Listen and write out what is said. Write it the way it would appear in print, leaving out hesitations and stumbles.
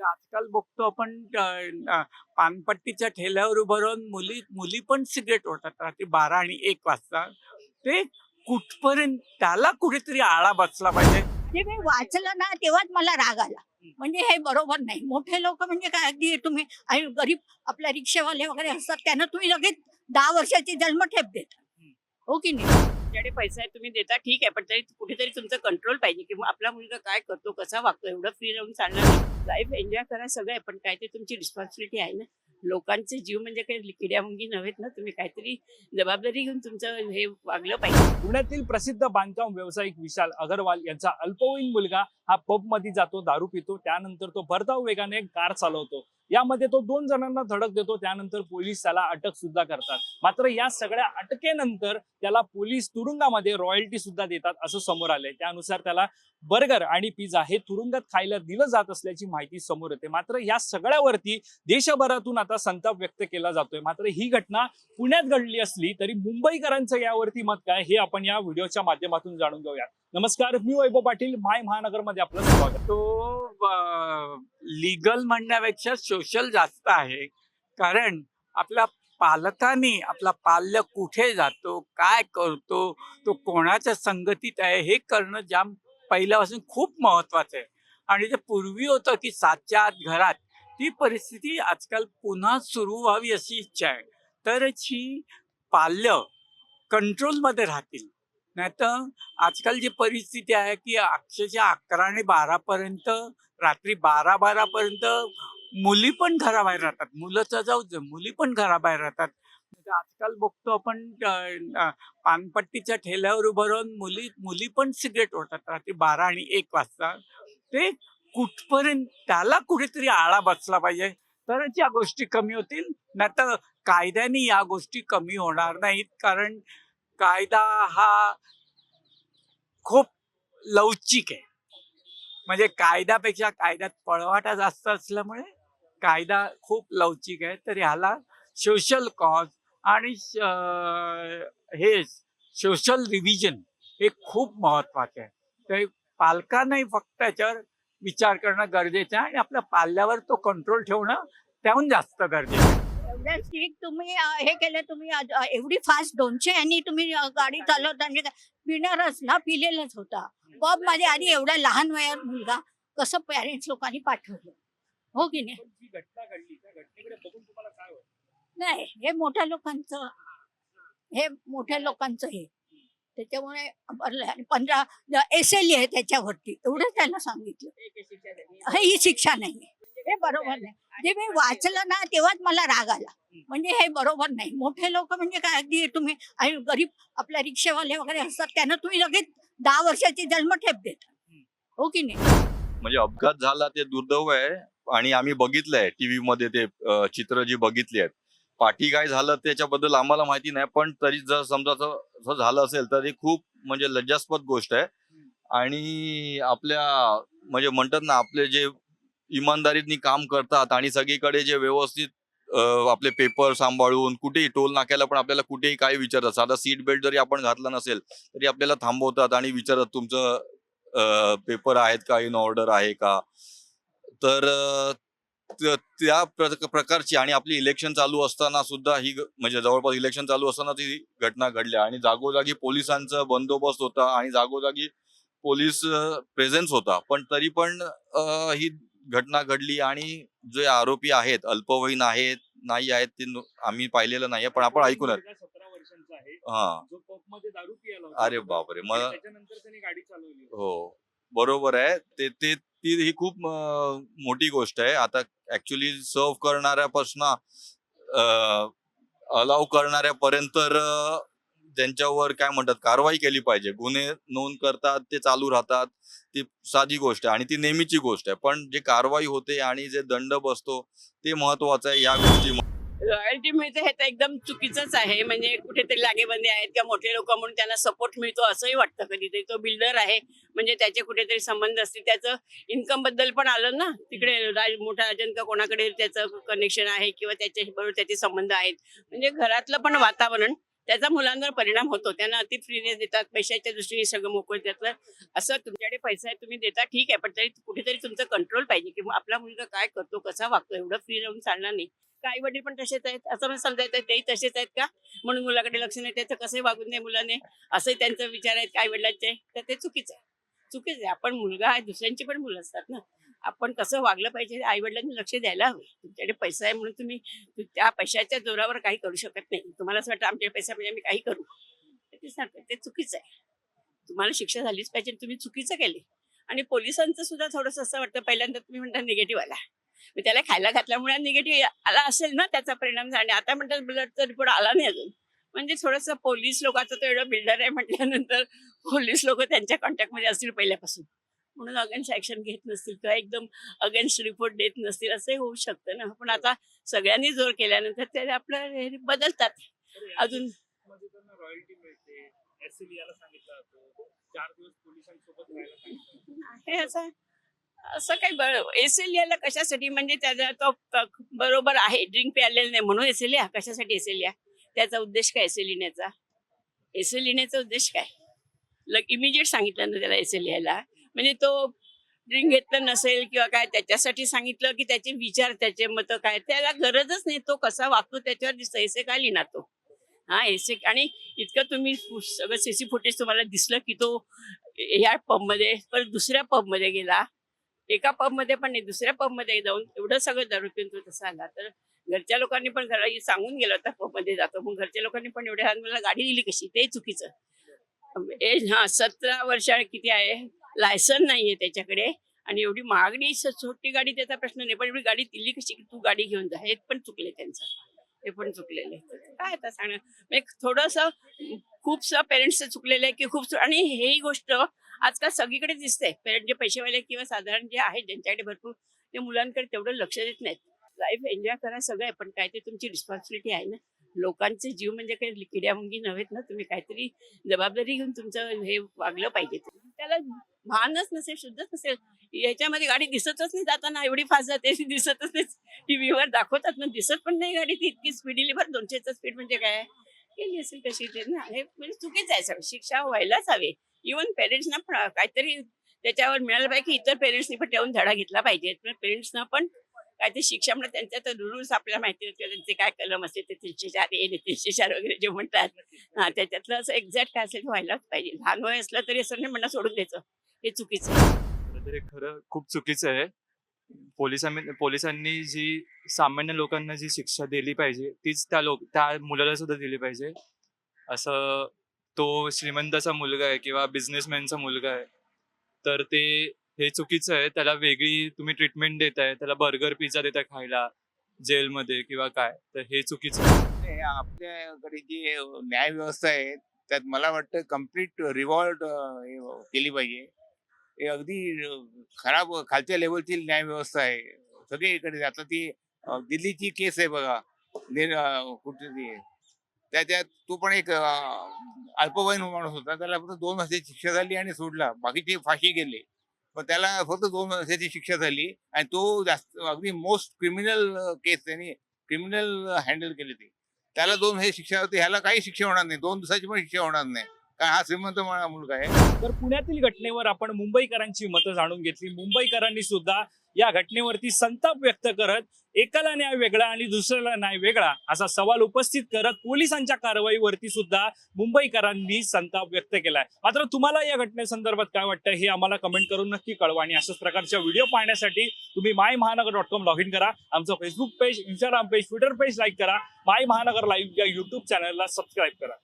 आजकाल बघतो आपण पानपट्टीच्या ठेल्यावर उभं राहून मुली मुली पण सिगरेट ओढतात रात्री 12 आणि 1 वाजता. ते कुठपर्यंत त्याला कुठेतरी आळा बसला पाहिजे. ते मी वाचलं ना तेव्हाच मला राग आला. म्हणजे हे बरोबर नाही. मोठे लोक म्हणजे काय अगदी तुम्ही आणि गरीब आपल्या रिक्षावाले वगैरे असतात त्यांना तुम्ही लगेच 10 वर्षाची जन्मठेप देता. हो की नाही? तुमच्याकडे पैसा आहे तुम्ही देता ठीक आहे, पण तरी कुठेतरी तुमचं कंट्रोल पाहिजे की मग आपला मुलगा काय करतो, कसा वागतो, एवढं फ्री राहून चालणार नाही. लाईफ एन्जॉय करा सगळं आहे, पण काय ते तुमची रिस्पॉन्सिबिलिटी आहे ना. लोकांचे जीव म्हणजे काही किड्यामुंगी नव्हेत ना. तुम्ही काहीतरी जबाबदारी घेऊन तुमचं हे वागलं पाहिजे. पुण्यातील प्रसिद्ध बांधकाम व्यावसायिक विशाल अगरवाल यांचा अल्पवयीन मुलगा हा पबमध्ये जातो, दारू पितो, त्यानंतर तो भरधाव वेगाने कार चालवतो. यामध्ये तो 2 जणांना धडक देतो. त्यानंतर पोलीस त्याला अटक सुद्धा करतात. मात्र या सगळ्या अटकेनंतर त्याला पोलीस तुरुंगामध्ये रॉयल्टी सुद्धा देतात असं समोर आलंय. त्यानुसार त्याला बर्गर आणि पिझ्झा हे तुरुंगात खायला दिलं जात असल्याची माहिती समोर येते. मात्र या सगळ्यावरती देशभरातून आता संताप व्यक्त केला जातोय. मात्र ही घटना पुण्यात घडली असली तरी मुंबईकरांचं यावरती मत काय हे आपण या व्हिडिओच्या माध्यमातून जाणून घेऊया. नमस्कार, मी वैभव पाटील, माय महानगरमध्ये आपलं स्वागत. तो लीगल म्हणण्यापेक्षा सोशल जास्त आहे. कारण आपल्या पालकांनी आपला पाल्य कुठे जातो, काय करतो, तो कोणाच्या संगतीत आहे हे करणं जाम पहिल्यापासून खूप महत्वाचं आहे. आणि जे पूर्वी होतं की 7च्या आत घरात, ती परिस्थिती आजकाल पुन्हा सुरू व्हावी अशी इच्छा आहे. तरच ही पाल्य कंट्रोलमध्ये राहतील. नाहीतर आजकाल जी परिस्थिती आहे की अक्षरशः 11 आणि 12 पर्यंत, रात्री 12 पर्यंत मुली पण घराबाहेर राहतात. मुलं तर जाऊ दे, मुली पण घराबाहेर राहतात. आजकाल बघतो आपण पानपट्टीच्या ठेल्यावर उभं राहून मुली पण सिगरेट ओढतात रात्री 12 आणि 1 वाजता. ते कुठपर्यंत त्याला कुठेतरी आळा बसला पाहिजे, तरच या गोष्टी कमी होतील. नाहीतर कायद्याने या गोष्टी कमी होणार नाहीत. कारण कायदा हा खूप लवचिक आहे. म्हणजे कायद्यापेक्षा कायद्यात पळवाटा जास्त असल्यामुळे कायदा खूप लवचिक आहे. तर ह्याला सोशल कॉज आणि हे सोशल रिव्हिजन हे खूप महत्वाचे आहे. तर पालकांनाही फक्त याच्यावर विचार करणं गरजेचं आहे आणि आपल्या पाल्यावर तो कंट्रोल ठेवणं त्याहून जास्त गरजेचं आहे. एवढ्या स्ट्रिक्ट तुम्ही हे केलं तुम्ही एवढी फास्ट 200 यांनी तुम्ही गाडी चालवता म्हणजे काय? पिणारच ना, पिलेलाच होता. पब मध्ये आधी एवढ्या लहान वयात मुलगा कसं पॅरेंट्स लोकांनी पाठवलं. हो की नाही? पण जी घटना घडली त्या घटनेकडे बघून तुम्हाला काय वाटतं? नाही, हे मोठ्या लोकांचं हे त्याच्यामुळे भरलंय. आणि 15 SL आहे त्याच्यावरती, एवढं त्याला सांगितलं. ही शिक्षा नाही, हे बरोबर नाही. जे मी वाचलं ना तेव्हाच मला राग आला. म्हणजे हे बरोबर नाही. मोठे लोक म्हणजे काय अगदी तुम्ही आणि गरीब आपल्या रिक्षावाले वगैरे असतात त्यांना तुम्ही लगेच 10 वर्षाची जन्मठेप देता. हो की नाही? म्हणजे अपघात झाला ते दुर्दैव आहे आणि आम्ही बघितलंय टीव्ही मध्ये ते चित्र जी बघितली आहेत. पाठी काय झालं त्याच्याबद्दल आम्हाला माहिती नाही, पण तरी जर समजा असं झालं असेल तर ही खूप म्हणजे लज्जास्पद गोष्ट आहे. आणि आपल्या म्हणजे म्हणतात ना, आपले जे इमानदारीने काम करतात आणि सगळीकडे जे व्यवस्थित आपले पेपर सांभाळून कुठेही टोल नाक्याला पण आपल्याला कुठेही काय विचारतात. साधा सीट बेल्ट जरी आपण घातला नसेल तरी आपल्याला थांबवतात आणि विचारतात तुमचं पेपर आहेत का, इन ऑर्डर आहे का. तर त्या प्रकारची आणि आपली इलेक्शन चालू असताना सुद्धा ही म्हणजे जवळपास इलेक्शन चालू असताना ती घटना घडल्या आणि जागोजागी पोलिसांचा बंदोबस्त होता आणि जागोजागी पोलीस प्रेझेन्स होता. पण तरी पण ही घटना घडली आणि जे आरोपी आहेत अल्पवयीन आहेत नाही आहेत ते आम्ही पाहिलेलं नाहीये, पण आपण ऐकूनच. 17 वर्षांचा आहे हा, जो पबमध्ये दारू पियाला होता. अरे बापरे. मग त्याच्यानंतर त्याने गाडी चालवली. हो, बरोबर आहे. ती ही खूप मोठी गोष्ट आहे. आता ऍक्च्युली सर्व करणाऱ्यापासून अलाव करणाऱ्यापर्यंत त्यांच्यावर काय म्हणतात कारवाई केली पाहिजे. गुन्हे नोंद करतात ते चालू राहतात, ती साधी गोष्ट आहे आणि ती नेहमीची गोष्ट आहे. पण जे कारवाई होते आणि जे दंड बसतो ते महत्वाचं आहे. या गोष्टी रॉयल्टी मिळते हे तर एकदम चुकीचंच आहे. म्हणजे कुठेतरी लागेबंदी आहेत किंवा मोठे लोक म्हणून त्यांना सपोर्ट मिळतो असंही वाटतं कधीतरी. तो बिल्डर आहे म्हणजे त्याचे कुठेतरी संबंध असतील, त्याचं इन्कम बद्दल पण आलं ना तिकडे. मोठा राजन का कोणाकडे त्याचं कनेक्शन आहे किंवा त्याच्या बरोबर त्याचे संबंध आहेत. म्हणजे घरातलं पण वातावरण त्याचा मुलांवर परिणाम होतो. त्यांना अति फ्रीने देतात, पैशाच्या दृष्टीने सगळं मोकळं देतात. असं तुमच्याकडे पैसा आहे तुम्ही देता ठीक आहे, पण तरी कुठेतरी तुमचं कंट्रोल पाहिजे की मग आपला मुलगा काय करतो, कसा वागतो, एवढं फ्री राहून चालणार नाही. आई वडील पण तसेच आहेत असं मला समजायचं, तेही तसेच आहेत का म्हणून मुलाकडे लक्ष नाही द्यायचं, कसंही वागून नये मुलाने, असंही त्यांचा विचार आहेत आई वडिलांचे, तर ते चुकीचं आहे. चुकीचं आहे. आपण मुलगा आहे, दुसऱ्यांची पण मुलं असतात ना. आपण कसं वागलं पाहिजे आई वडिलांनी लक्ष द्यायला हवं. तुमच्याकडे पैसा आहे म्हणून तुम्ही त्या पैशाच्या जोरावर काही करू शकत नाही. तुम्हाला असं वाटतं आमच्याकडे पैसा म्हणजे आम्ही काही करू, ते चुकीचं आहे. तुम्हाला शिक्षा झालीच पाहिजे, तुम्ही चुकीचं केले. आणि पोलिसांचं सुद्धा थोडंसं असं वाटतं, पहिल्यांदा तुम्ही म्हणता निगेटिव्ह आला, मग त्याला खायला घातल्यामुळे निगेटिव्ह आला असेल ना, त्याचा परिणाम झाला. आता म्हणतात ब्लडचा रिपोर्ट आला नाही अजून, म्हणजे थोडंसं पोलीस लोकांचं तो एवढं बिल्डर आहे म्हटल्यानंतर पोलीस लोक त्यांच्या कॉन्टॅक्टमध्ये असतील पहिल्यापासून, म्हणून अगेन्स्ट ऍक्शन घेत नसतील किंवा एकदम अगेन्स्ट रिपोर्ट देत नसतील, असंही होऊ शकतं ना. पण आता सगळ्यांनी जोर केल्यानंतर ते आपलं हे बदलतात. अजून रॉयल्टी मिळते, SLE याला सांगितलं जातं, 4 दिवस पोलिसांसोबत राहायला सांगितलं. हे असं काही एसएलियाला कशासाठी, म्हणजे त्याचा तो बरोबर आहे, ड्रिंक प्यायलेलं नाही म्हणून एसएलिया, कशासाठी एसएलिया, त्याचा उद्देश काय एसएलियाचा, एसएलियाचा उद्देश काय, इमिजिएट सांगितलं ना त्याला एसएलियाला, म्हणजे तो ड्रिंक घेतलं नसेल किंवा काय त्याच्यासाठी सांगितलं की त्याचे विचार त्याचे मत काय, त्याला गरजच नाही. तो कसा वागतो त्याच्यावर दिसतं, एसे काय लिहिणार तो, हा एसे. आणि इतकं तुम्ही सगळं सीसी फुटेज तुम्हाला दिसलं की तो ह्या पबमध्ये परत दुसऱ्या पबमध्ये गेला, एका पबमध्ये पण नाही दुसऱ्या पबमध्ये जाऊन एवढं सगळं दारू पिऊन तो तसा आला, तर घरच्या लोकांनी पण घरा सांगून गेला होता पबमध्ये जातो, मग घरच्या लोकांनी पण एवढ्या मला गाडी दिली कशी, ते चुकीचं. एज 17 वर्ष किती आहे, लायसन नाहीये त्याच्याकडे, आणि एवढी महागडी छोटी गाडी त्याचा प्रश्न नाही, पण एवढी गाडी दिली कशी की तू गाडी घेऊन जा, हे पण चुकले त्यांचं, हे पण चुकलेलं आहे. काय आता सांगणार, म्हणजे थोडंसं खूपसं पेरेंट्स चुकलेलं आहे की खूप. आणि ही गोष्ट आजकाल सगळीकडे दिसते, पेरेंट जे पैसेवाले किंवा साधारण जे आहेत ज्यांच्याकडे भरपूर, ते मुलांकडे तेवढं लक्ष देत नाहीत. लाईफ एन्जॉय करा सगळं आहे, पण काय ते तुमची रिस्पॉन्सिबिलिटी आहे ना. लोकांचे जीव म्हणजे काही किड्यामुंगी नव्हेत ना, तुम्ही काहीतरी जबाबदारी घेऊन तुमचं हे वागलं पाहिजे. त्याला भानच नसेल, शुद्धच नसेल, याच्यामध्ये गाडी दिसतच नाही जाताना, एवढी फास्ट जाते दिसतच नाही, टीव्हीवर दाखवतात ना, दिसत पण नाही गाडी, ती इतकी स्पीडली भर 200चं स्पीड म्हणजे काय केली असेल कशी ते ना, हे म्हणजे चुकीचं आहे. सगळं शिक्षा व्हायलाच हवे. इव्हन पेरेंट्सना पण काहीतरी त्याच्यावर मिळालं पाहिजे की इतर पेरेंट्सनी पण ठेवून धडा घेतला पाहिजे. पेरेंट्सना पण काहीतरी शिक्षा म्हणजे त्यांच्या तर रूल्स आपल्याला माहिती नसते, त्यांचे काय कलम असते, ते 304A 304 वगैरे जे म्हणतात, हा त्याच्यातलं असं एक्झॅक्ट काय असेल व्हायलाच पाहिजे. लहान वय असलं तरी असं नाही म्हणणं सोडून द्यायचं, हे चुकीचं आहे. तर हे खरं खूप चुकीचं आहे. पोलिसांनी जी सामान्य लोकांना जी शिक्षा दिली पाहिजे तीच त्या मुलाला सुद्धा दिली पाहिजे. असं तो श्रीमंताचा मुलगा आहे किंवा बिझनेसमॅनचा मुलगा आहे तर ते हे चुकीचं आहे. त्याला वेगळी तुम्ही ट्रीटमेंट देताय, त्याला बर्गर पिझ्झा देताय खायला जेलमध्ये किंवा काय, तर हे चुकीचं आहे. आपल्याकडे जी न्याय व्यवस्था आहे त्यात मला वाटतं कम्प्लीट रिव्हॉल्ट केली पाहिजे. हे अगदी खराब खालच्या लेवलची न्याय व्यवस्था आहे सगळीकडे. आता ती दिल्लीची केस आहे बघा, कुठली त्याच्यात तो पण एक अल्पवयीन माणूस होता, त्याला फक्त 2 वर्षाची शिक्षा झाली आणि सोडला, बाकीचे फाशी गेले, पण त्याला फक्त 2 वर्षाची शिक्षा झाली. आणि तो जास्त अगदी मोस्ट क्रिमिनल केस त्यांनी क्रिमिनल हँडल केली ती, त्याला 2 वर्षाची शिक्षा होती, ह्याला काही शिक्षा होणार नाही, 2 दिवसाची पण शिक्षा होणार नाही, कारण हा श्रीमंत मुलगा आहे. तर पुण्यातील घटनेवर आपण मुंबईकरांची मतं जाणून घेतली. मुंबईकरांनी सुद्धा या घटनेवरती संताप व्यक्त करत एकाला न्याय वेगळा आणि दुसऱ्याला न्याय वेगळा असा सवाल उपस्थित करत पोलिसांच्या कारवाईवरती सुद्धा मुंबईकरांनी संताप व्यक्त केलाय. मात्र तुम्हाला या घटनेसंदर्भात काय वाटतं हे आम्हाला कमेंट करून नक्की कळवा. आणि अशाच प्रकारच्या व्हिडिओ पाहण्यासाठी तुम्ही मायमहानगर.com लॉग इन करा. आमचं Facebook page, Instagram page, Twitter page like करा. माय महानगर लाईव्ह या युट्यूब चॅनलला सबस्क्राईब करा.